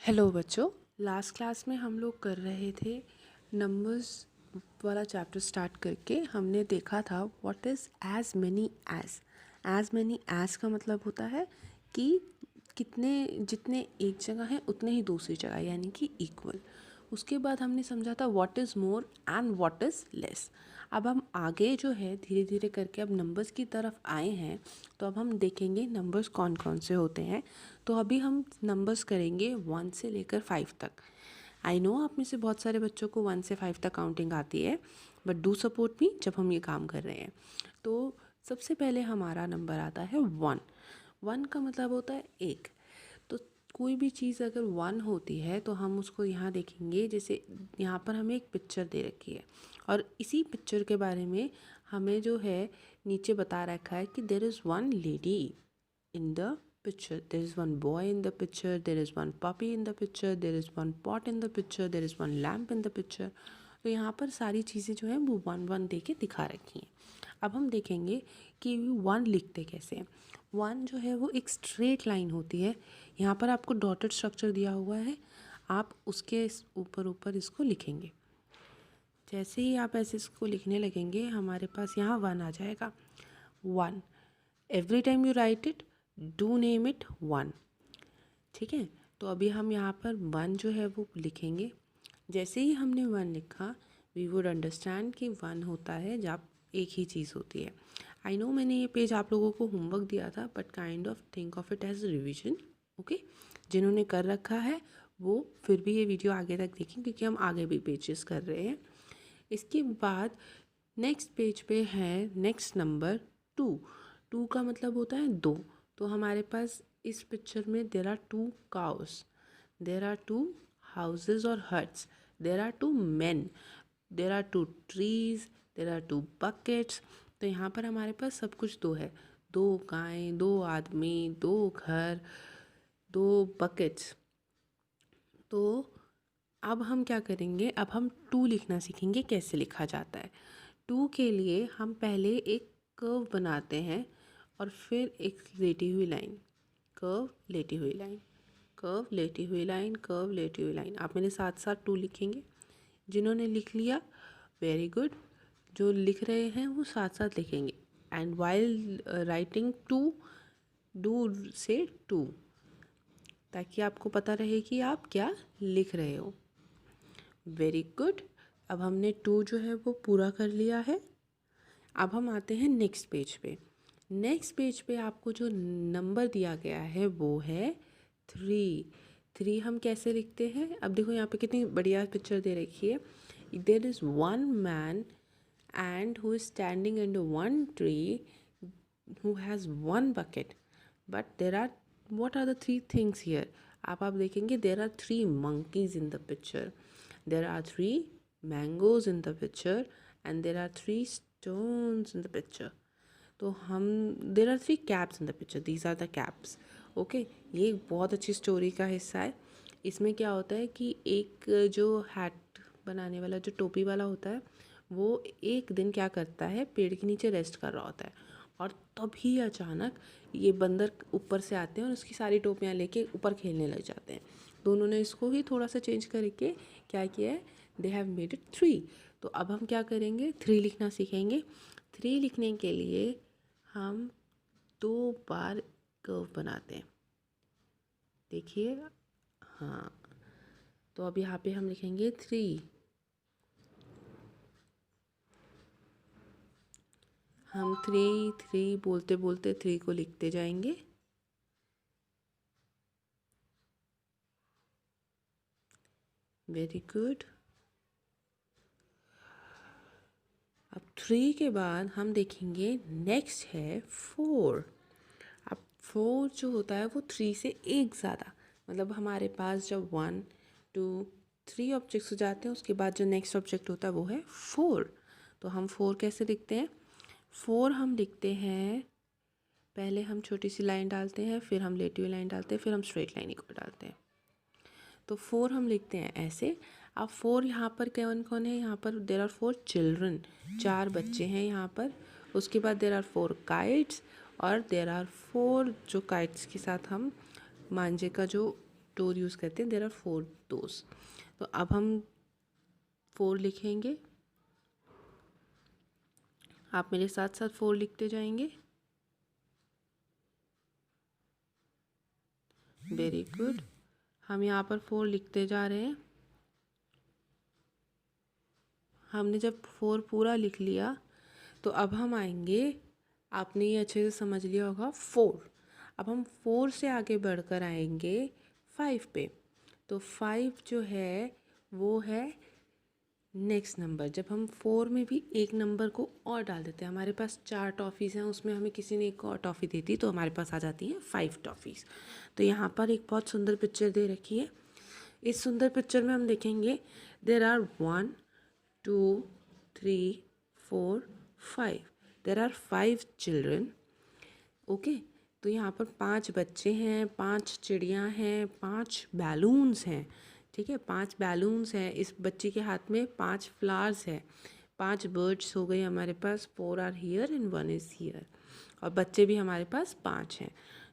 Hello बच्चों। Last class में हम लोग कर रहे थे नंबर्स वाला चैप्टर स्टार्ट करके हमने देखा था what is as many as का मतलब होता है कि कितने जितने एक जगह हैं उतने ही दूसरी जगह यानी कि इक्वल। उसके बाद हमने समझा था what is more and what is less. अब हम आगे जो है धीरे धीरे करके अब नंबर्स की तरफ आए हैं, तो अब हम देखेंगे नंबर्स कौन कौन से होते हैं। तो अभी हम नंबर्स करेंगे 1 से लेकर 5 तक। आई नो आप में से बहुत सारे बच्चों को 1 से 5 तक काउंटिंग आती है, बट डू सपोर्ट मी जब हम ये काम कर रहे हैं। तो सबसे पहले हमारा नंबर आता है 1। 1 का मतलब होता है एक। तो कोई भी चीज़ अगर 1 होती है तो हम उसको यहाँ देखेंगे, जैसे यहाँ पर हमें एक पिक्चर दे रखी है और इसी पिक्चर के बारे में हमें जो है नीचे बता रखा है कि there is one lady in the picture, there is one boy in the picture, there is one puppy in the picture, there is one pot in the picture, there is one lamp in the picture। तो यहाँ पर सारी चीज़ें जो हैं वो 1 1 दे के दिखा रखी हैं। अब हम देखेंगे कि 1 लिखते कैसे हैं। 1 जो है वो एक स्ट्रेट लाइन होती है। यहाँ पर आपको डॉटेड स्ट्रक्चर दिया हुआ है, आप उसके ऊपर ऊपर इसको लिखेंगे। जैसे ही आप ऐसे इसको लिखने लगेंगे हमारे पास यहाँ 1 आ जाएगा। 1 every time you right it do name it 1। ठीक है, तो अभी हम यहाँ पर 1 जो है वो लिखेंगे। जैसे ही हमने 1 लिखा वी वुड अंडरस्टैंड कि 1 होता है जब एक ही चीज़ होती है। आई नो मैंने ये पेज आप लोगों को होमवर्क दिया था, but kind of think of it as revision. Okay, जिन्होंने कर रखा है वो फिर भी ये वीडियो आगे तक देखें क्योंकि हम आगे भी पेजेस कर रहे हैं। इसके बाद नेक्स्ट पेज पे है नेक्स्ट नंबर 2। 2 का मतलब होता है 2। तो हमारे पास इस पिक्चर में there are 2 cows, there are 2 houses और huts, there are 2 man, there are 2 trees, there are 2 buckets. तो यहाँ पर हमारे पास सब कुछ 2 है। 2 गायें, 2 आदमी, 2 घर, 2 बकेट्स। तो अब हम क्या करेंगे, अब हम 2 लिखना सीखेंगे कैसे लिखा जाता है। 2 के लिए हम पहले एक कर्व बनाते हैं और फिर एक लेटी हुई लाइन, कर्व लेटी हुई लाइन, कर्व लेटी हुई लाइन, कर्व लेटी हुई लाइन। आप मेरे साथ साथ 2 लिखेंगे। जिन्होंने लिख लिया वेरी गुड, जो लिख रहे हैं वो साथ साथ लिखेंगे। एंड वाइल राइटिंग 2 डू से 2, ताकि आपको पता रहे कि आप क्या लिख रहे हो। वेरी गुड, अब हमने 2 जो है वो पूरा कर लिया है। अब हम आते हैं नेक्स्ट पेज पे। नेक्स्ट पेज पे आपको जो नंबर दिया गया है वो है 3। 3 हम कैसे लिखते हैं, अब देखो यहाँ पे कितनी बढ़िया पिक्चर दे रखी है। There is one man and who is standing under one tree who has one bucket, but there are what are the 3 things here। आप देखेंगे there are 3 monkeys in the picture, there are 3 mangoes in the picture and there are 3 stones in the picture। तो हम देर are 3 caps in the picture, these are the caps। Okay, ये एक बहुत अच्छी story का हिस्सा है। इसमें क्या होता है कि एक जो हैट बनाने वाला जो टोपी वाला होता है वो एक दिन क्या करता है, पेड़ के नीचे रेस्ट कर रहा होता है और तभी अचानक ये बंदर ऊपर से आते हैं और उसकी सारी टोपियाँ लेके ऊपर खेलने लग जाते हैं। तो उन्होंने इसको ही थोड़ा सा चेंज करके क्या किया है, दे हैव मेड इट 3। तो अब हम क्या करेंगे, 3 लिखना सीखेंगे। 3 लिखने के लिए हम 2 बार कर्व बनाते हैं, देखिए। हाँ, तो अब यहाँ पे हम लिखेंगे 3। हम 3 3 बोलते बोलते 3 को लिखते जाएंगे। Very good. अब 3 के बाद हम देखेंगे नेक्स्ट है 4। अब 4 जो होता है वो 3 से एक ज़्यादा, मतलब हमारे पास जब 1 2 3 ऑब्जेक्ट्स हो जाते हैं उसके बाद जो नेक्स्ट ऑब्जेक्ट होता है वो है 4। तो हम 4 कैसे लिखते हैं, 4 हम लिखते हैं, पहले हम छोटी सी लाइन डालते हैं, फिर हम लेटी हुई लाइन डालते हैं, फिर हम स्ट्रेट लाइन को डालते हैं। तो 4 हम लिखते हैं ऐसे। अब 4 यहाँ पर कौन कौन है, यहाँ पर देर आर 4 चिल्ड्रन, 4 बच्चे हैं यहाँ पर। उसके बाद देर आर 4 काइट्स और देर आर 4 जो काइट्स के साथ हम मांझे का जो डोर यूज़ करते हैं, देयर आर 4 डोर्स। तो अब हम 4 लिखेंगे, आप मेरे साथ साथ 4 लिखते जाएंगे। वेरी गुड, हम यहाँ पर 4 लिखते जा रहे हैं। हमने जब 4 पूरा लिख लिया तो अब हम आएंगे, आपने ये अच्छे से समझ लिया होगा, 4। अब हम 4 से आगे बढ़कर आएंगे 5 पे। तो 5 जो है वो है नेक्स्ट नंबर। जब हम 4 में भी एक नंबर को और डाल देते हैं, हमारे पास 4 टॉफ़ीज़ हैं, उसमें हमें किसी ने एक और टॉफ़ी दे दी तो हमारे पास आ जाती हैं 5 टॉफ़ीज़। तो यहाँ पर एक बहुत सुंदर पिक्चर दे रखी है। इस सुंदर पिक्चर में हम देखेंगे there are 1 2 3 4 5, there are 5 children. Okay, तो यहाँ पर 5 बच्चे हैं, 5 चिड़ियाँ हैं, 5 बैलून्स हैं। ठीक है, 5 बैलून्स हैं। इस बच्ची के हाथ में 5 फ्लावर्स है। 5 बर्ड्स हो गए हमारे पास, 4 are here and 1 is here. और बच्चे भी हमारे पास 5 हैं।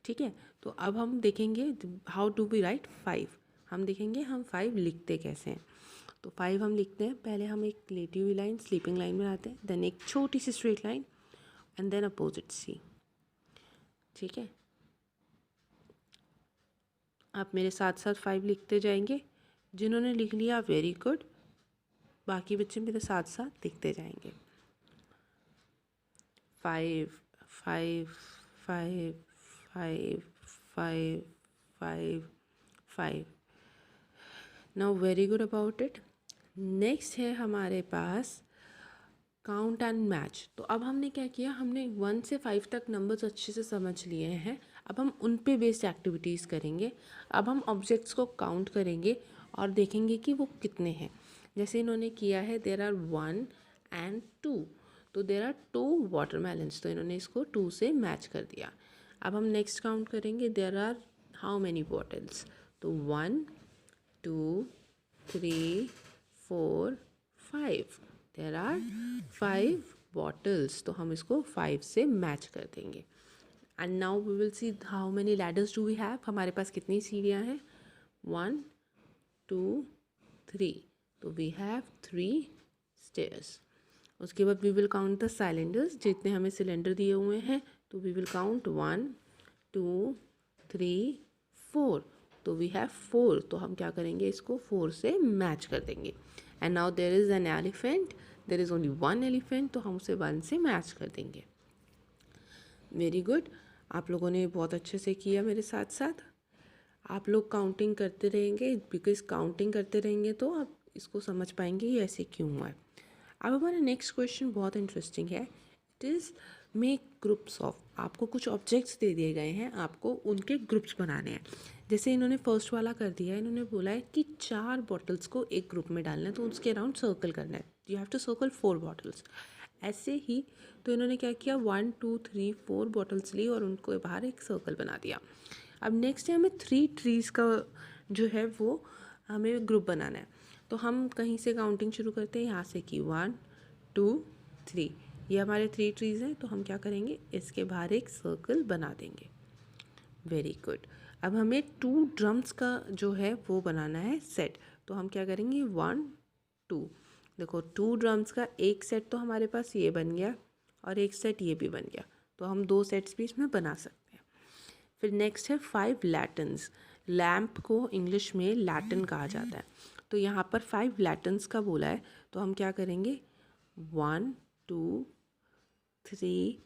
ठीक है, तो अब हम देखेंगे हाउ टू बी राइट 5। हम देखेंगे हम 5 लिखते कैसे हैं। तो 5 हम लिखते हैं, पहले हम एक लेटी हुई लाइन, स्लीपिंग लाइन बनाते हैं, देन एक छोटी सी straight line and then opposite C. ठीक है, आप मेरे साथ साथ 5 लिखते जाएंगे। जिन्होंने लिख लिया वेरी गुड, बाकी बच्चे मेरे साथ साथ लिखते जाएंगे। 5 5 5 5 5 5 5। Now very good about it. Next है हमारे पास काउंट एंड मैच। तो अब हमने क्या किया, हमने 1 से 5 तक नंबर्स अच्छे से समझ लिए हैं। अब हम उन पे बेस्ड एक्टिविटीज़ करेंगे। अब हम ऑब्जेक्ट्स को काउंट करेंगे और देखेंगे कि वो कितने हैं। जैसे इन्होंने किया है देर आर 1 एंड 2, तो देर आर 2 वाटरमेलन्स, तो इन्होंने इसको 2 से मैच कर दिया। अब हम नेक्स्ट काउंट करेंगे there are how many bottles, तो 1 2 3 4 5, देर आर 5 बॉटल्स, तो हम इसको 5 से मैच कर देंगे। And now we will see how many ladders do we have, हमारे पास कितनी सीढ़ियाँ हैं, 1 2 3, तो वी हैव 3 स्टेयर्स। उसके बाद we will count the cylinders, जितने हमें सिलेंडर दिए हुए हैं, तो वी विल काउंट 1 2 3 4, तो वी हैव 4, तो हम क्या करेंगे, इसको 4 से मैच कर देंगे। And now there is an elephant, there is only 1 elephant, तो हम उसे 1 से मैच कर देंगे। वेरी गुड, आप लोगों ने बहुत अच्छे से किया मेरे साथ साथ। आप लोग काउंटिंग करते रहेंगे, बिकॉज काउंटिंग करते रहेंगे तो आप इसको समझ पाएंगे ये ऐसे क्यों हुआ है। अब हमारा नेक्स्ट क्वेश्चन बहुत इंटरेस्टिंग है। It is make groups of. आपको कुछ ऑब्जेक्ट्स दे दिए गए हैं, आपको उनके ग्रुप्स बनाने हैं। जैसे इन्होंने फर्स्ट वाला कर दिया है, इन्होंने बोला है कि 4 बॉटल्स को एक ग्रुप में डालना है, तो उसके अराउंड सर्कल करना है। You have to circle 4 bottles. ऐसे ही तो इन्होंने क्या किया, 1 2 3 4 बॉटल्स ली और उनको बाहर एक सर्कल बना दिया। अब नेक्स्ट है हमें 3 ट्रीज़ का जो है वो हमें ग्रुप बनाना है। तो हम कहीं से काउंटिंग शुरू करते हैं, यहाँ से कि 1 2 3, ये हमारे 3 ट्रीज़ हैं, तो हम क्या करेंगे, इसके बाहर एक सर्कल बना देंगे। Very good. अब हमें 2 ड्रम्स का जो है वो बनाना है सेट, तो हम क्या करेंगे, 1 2, देखो 2 ड्रम्स का एक सेट तो हमारे पास ये बन गया और एक सेट ये भी बन गया, तो हम 2 सेट्स भी इसमें बना सकते हैं। फिर नेक्स्ट है 5 लैटन्स। लैम्प को इंग्लिश में लैटन कहा जाता है, तो यहाँ पर 5 लैटन्स का बोला है, तो हम क्या करेंगे, 1 2 3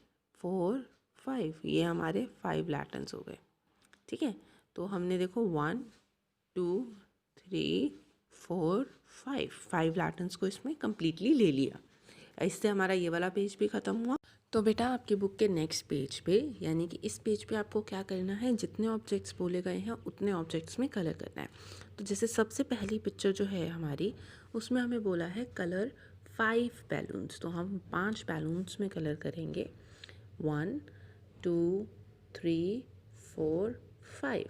4 5, ये हमारे 5 लैटन्स हो गए। ठीक है, तो हमने देखो 1 2 3 4 5 लैटन्स को इसमें कम्प्लीटली ले लिया। इससे हमारा ये वाला पेज भी ख़त्म हुआ। तो बेटा आपकी बुक के नेक्स्ट पेज पे, यानी कि इस पेज पे आपको क्या करना है, जितने ऑब्जेक्ट्स बोले गए हैं उतने ऑब्जेक्ट्स में कलर करना है। तो जैसे सबसे पहली पिक्चर जो है हमारी, उसमें हमें बोला है कलर 5 बैलून्स, तो हम 5 बैलून्स में कलर करेंगे, 1 2 3 4 5।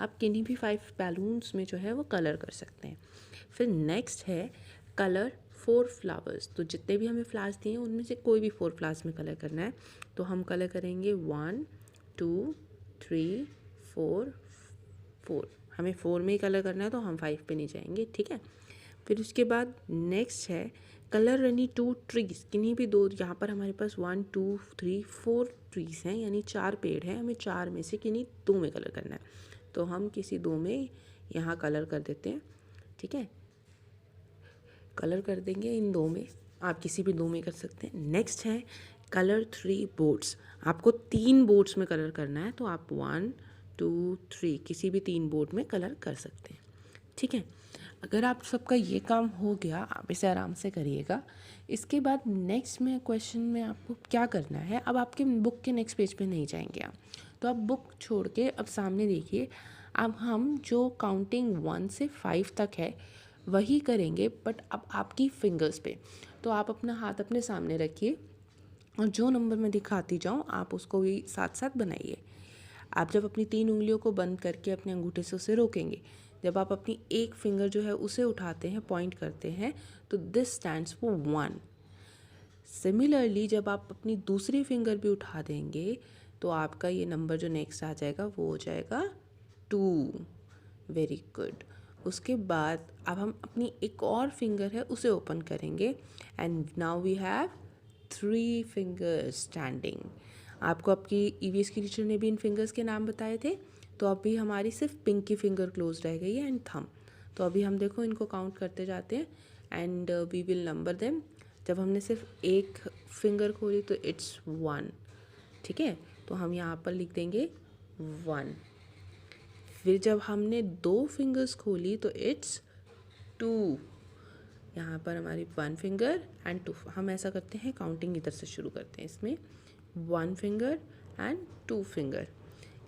आप किन्हीं भी 5 बैलून्स में जो है वो कलर कर सकते हैं। फिर नेक्स्ट है कलर 4 फ्लावर्स, तो जितने भी हमें फ्लावर्स दिए हैं उनमें से कोई भी 4 फ्लावर्स में कलर करना है, तो हम कलर करेंगे 1 2 3 4 4, हमें 4 में ही कलर करना है तो हम 5 पे नहीं जाएंगे, ठीक है। फिर उसके बाद नेक्स्ट है कलर एनी 2 ट्रीज, किन्हीं भी 2, यहाँ पर हमारे पास 1 2 3 4 ट्रीज हैं, यानी 4 पेड़ हैं, हमें 4 में से किन्हीं 2 में कलर करना है, तो हम किसी 2 में यहाँ कलर कर देते हैं, ठीक है। कलर कर देंगे इन 2 में, आप किसी भी 2 में कर सकते हैं। नेक्स्ट है कलर 3 बोर्ड्स, आपको 3 बोर्ड्स में कलर करना है, तो आप 1 2 3 किसी भी 3 बोर्ड में कलर कर सकते हैं, ठीक है। अगर आप सबका ये काम हो गया, आप इसे आराम से करिएगा। इसके बाद नेक्स्ट में क्वेश्चन में आपको क्या करना है, अब आपके बुक के नेक्स्ट पेज पे नहीं जाएंगे आप, तो आप बुक छोड़ के अब सामने देखिए। अब हम जो काउंटिंग 1 से 5 तक है वही करेंगे, बट अब आपकी फिंगर्स पे। तो आप अपना हाथ अपने सामने रखिए और जो नंबर मैं दिखाती जाऊँ आप उसको भी साथ साथ बनाइए। आप जब अपनी 3 उंगलियों को बंद करके अपने अंगूठे से उसे रोकेंगे, जब आप अपनी एक फिंगर जो है उसे उठाते हैं, पॉइंट करते हैं, तो दिस स्टैंड्स फॉर 1। सिमिलरली जब आप अपनी दूसरी फिंगर भी उठा देंगे तो आपका ये नंबर जो नेक्स्ट आ जाएगा वो हो जाएगा 2। Very good. उसके बाद अब हम अपनी एक और फिंगर है उसे ओपन करेंगे and now we have 3 fingers standing. आपको आपकी ईवीएस की टीचर ने भी इन फिंगर्स के नाम बताए थे, तो अभी हमारी सिर्फ पिंकी फिंगर क्लोज रह गई है एंड थंब। तो अभी हम देखो इनको काउंट करते जाते हैं and we will number them. जब हमने सिर्फ एक फिंगर खोली तो इट्स 1, ठीक है, तो हम यहाँ पर लिख देंगे 1। फिर जब हमने 2 फिंगर्स खोली तो इट्स 2, यहाँ पर हमारी 1 फिंगर एंड 2। हम ऐसा करते हैं, काउंटिंग इधर से शुरू करते हैं, इसमें 1 फिंगर एंड 2 फिंगर।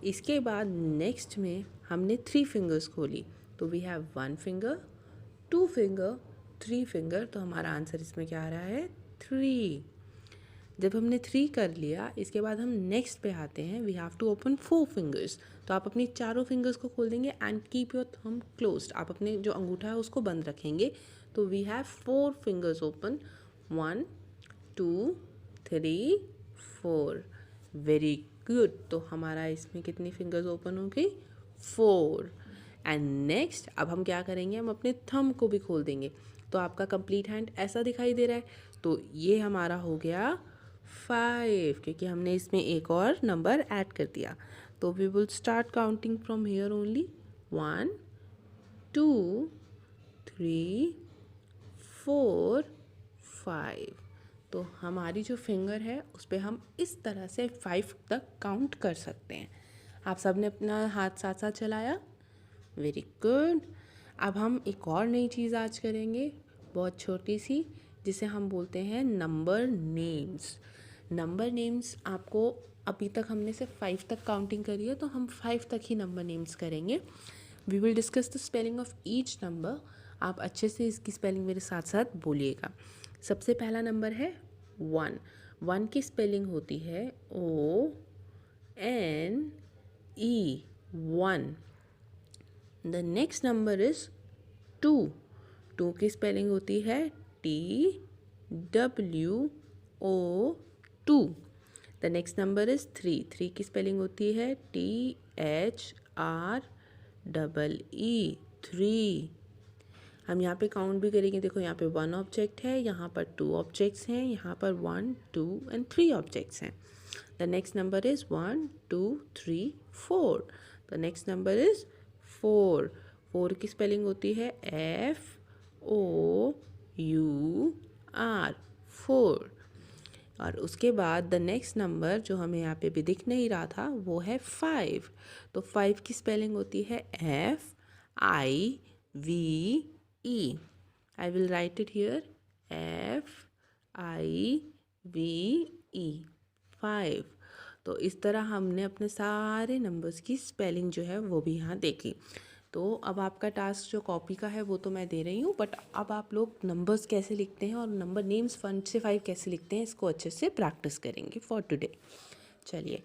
इसके बाद नेक्स्ट में हमने 3 फिंगर्स खोली, तो we have 1 finger 2 finger 3 finger, तो हमारा आंसर इसमें क्या आ रहा है 3। जब हमने 3 कर लिया, इसके बाद हम नेक्स्ट पे आते हैं, we have to open 4 fingers. तो आप अपनी चारों फिंगर्स को खोल देंगे and keep your thumb closed, आप अपने जो अंगूठा है उसको बंद रखेंगे, तो we have 4 fingers open, 1 2 3 4। Very good. तो हमारा इसमें कितनी फिंगर्स ओपन हो गई 4। एंड नेक्स्ट अब हम क्या करेंगे, हम अपने थंब को भी खोल देंगे, तो आपका कंप्लीट हैंड ऐसा दिखाई दे रहा है, तो ये हमारा हो गया 5, क्योंकि हमने इसमें एक और नंबर ऐड कर दिया। तो we will start counting from here only, 1 2 3 4 5। तो हमारी जो फिंगर है उस पर हम इस तरह से 5 तक काउंट कर सकते हैं। आप सब ने अपना हाथ साथ साथ चलाया, वेरी गुड। अब हम एक और नई चीज़ आज करेंगे, बहुत छोटी सी, जिसे हम बोलते हैं नंबर नेम्स। नंबर नेम्स आपको, अभी तक हमने सिर्फ 5 तक काउंटिंग करी है, तो हम 5 तक ही नंबर नेम्स करेंगे। We will discuss the spelling of each number. आप अच्छे से इसकी स्पेलिंग मेरे साथ साथ बोलिएगा। सबसे पहला नंबर है 1। 1 की स्पेलिंग होती है ONE 1। The next number is 2। 2 की स्पेलिंग होती है TWO2। The next number is 3। 3 की स्पेलिंग होती है THREE 3। हम यहाँ पे काउंट भी करेंगे, देखो यहाँ पे 1 ऑब्जेक्ट है, यहाँ पर 2 ऑब्जेक्ट्स हैं, यहाँ पर 1 2 एंड 3 ऑब्जेक्ट्स हैं। The next number is 1 2 3 4। The next number is 4। 4 की स्पेलिंग होती है FOUR 4। और उसके बाद द नेक्स्ट नंबर जो हमें यहाँ पे भी दिख नहीं रहा था वो है 5। तो 5 की स्पेलिंग होती है FIVE। I will write it here, FIVE 5। तो इस तरह हमने अपने सारे नंबर्स की स्पेलिंग जो है वो भी यहाँ देखी। तो अब आपका टास्क जो कॉपी का है वो तो मैं दे रही हूँ, बट अब आप लोग नंबर्स कैसे लिखते हैं और नंबर नेम्स 1 से 5 कैसे लिखते हैं इसको अच्छे से प्रैक्टिस करेंगे फॉर टुडे। चलिए